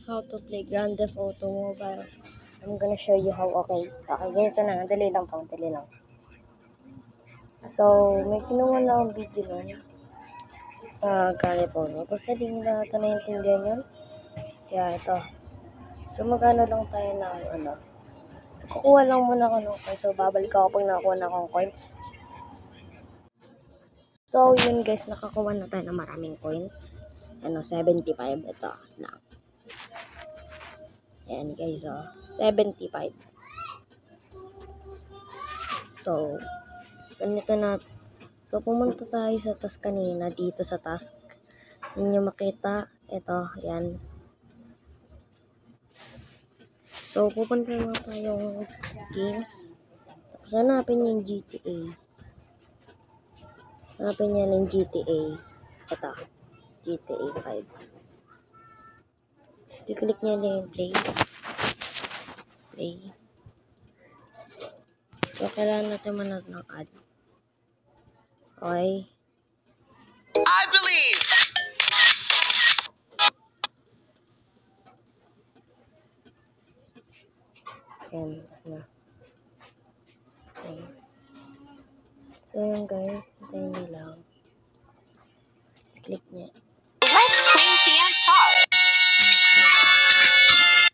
how to play Grand Theft Auto Mobile. I'm gonna show you how. Okay, ganito na. Dali lang po, dali lang. So, may kinuha na akong video nun. Grand Theft Auto. Basta di nila ito naiintindihan yun. Kaya ito. So, magano lang tayo ng kukuha lang muna ako ng coins. So, babalik ako pag nakakuha na akong coins. So, yun guys, nakakuha na tayo ng maraming coins. 75. Ito lang. Ayan guys, 75. So, ganito na. So, pumunta tayo sa task kanina, dito sa task. Hindi nyo makita. Ito, yan. So, pupunta na tayong games. Tapos, hanapin nyo yung GTA. Hanapin nyo yung GTA. Ito, GTA 5. Tapos, i-click nyo na yung play. Play. So, kailangan natin manood ng ad. Okay. I believe. Ayan, tapos na. Okay. So, yun guys. Hintayin nyo lang. Let's click niya. Let's clean Tian's car.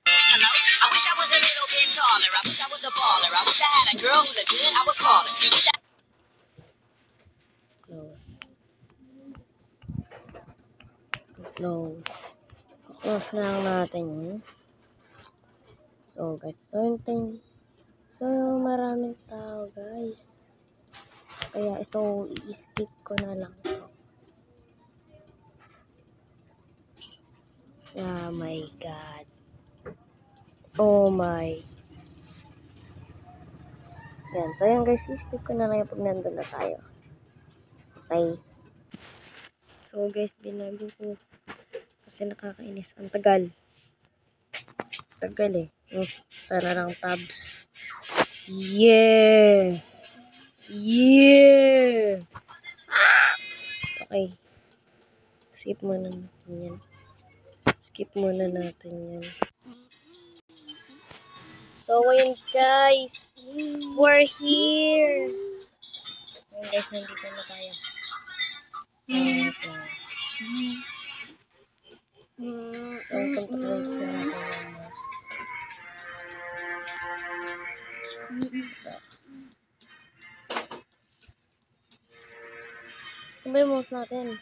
Hello? I wish I was a little bit taller. I wish I was a baller. I wish I had a girl who looked good. I would call her. Wish I Close. Close na lang natin yun. So guys, so maraming tao guys. Kaya i-skip ko na lang to. Oh my god. Oh my. Yan. So yan guys, i-skip ko na lang yung pag nandun na tayo. Okay. So guys, binago ko. Kasi nakakainis. Ang tagal. Tagal eh. Tara lang tabs. Yeah! Yeah! Okay. Skip muna natin yan. Skip muna natin yan. So, ayun guys. We're here. Ayun guys, nandito na tayo. So, control sa natin yung mouse. Saan ba yung mouse natin?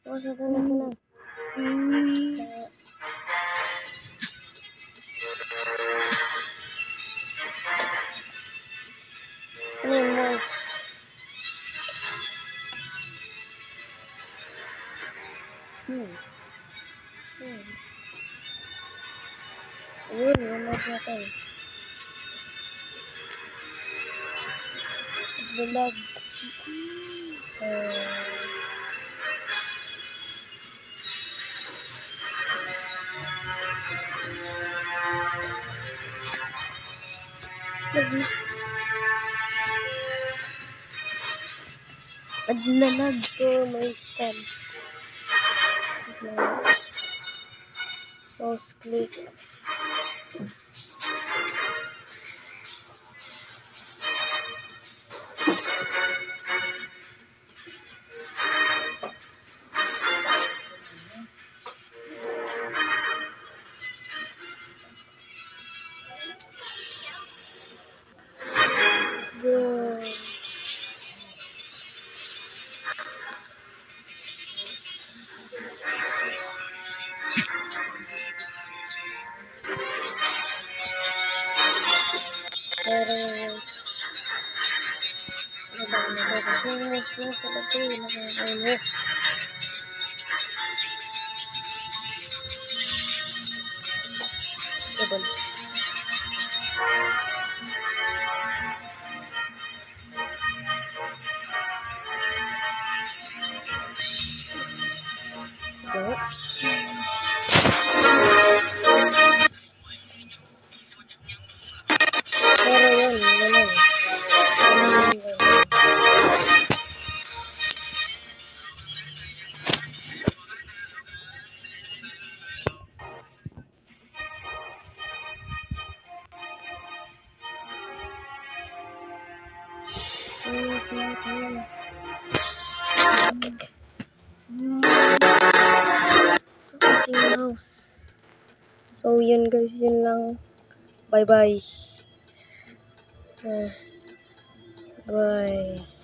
Mouse natin ito na. Saan yung mouse? Ayun, yung mouse natin. Naglalag. Naglalag ko, may stand. Mouse click. Good. Pero nakakainis na talaga eh. Nakakainis. Ibon. Pero yun lang. So, yun guys, yun lang. Bye-bye. Bye.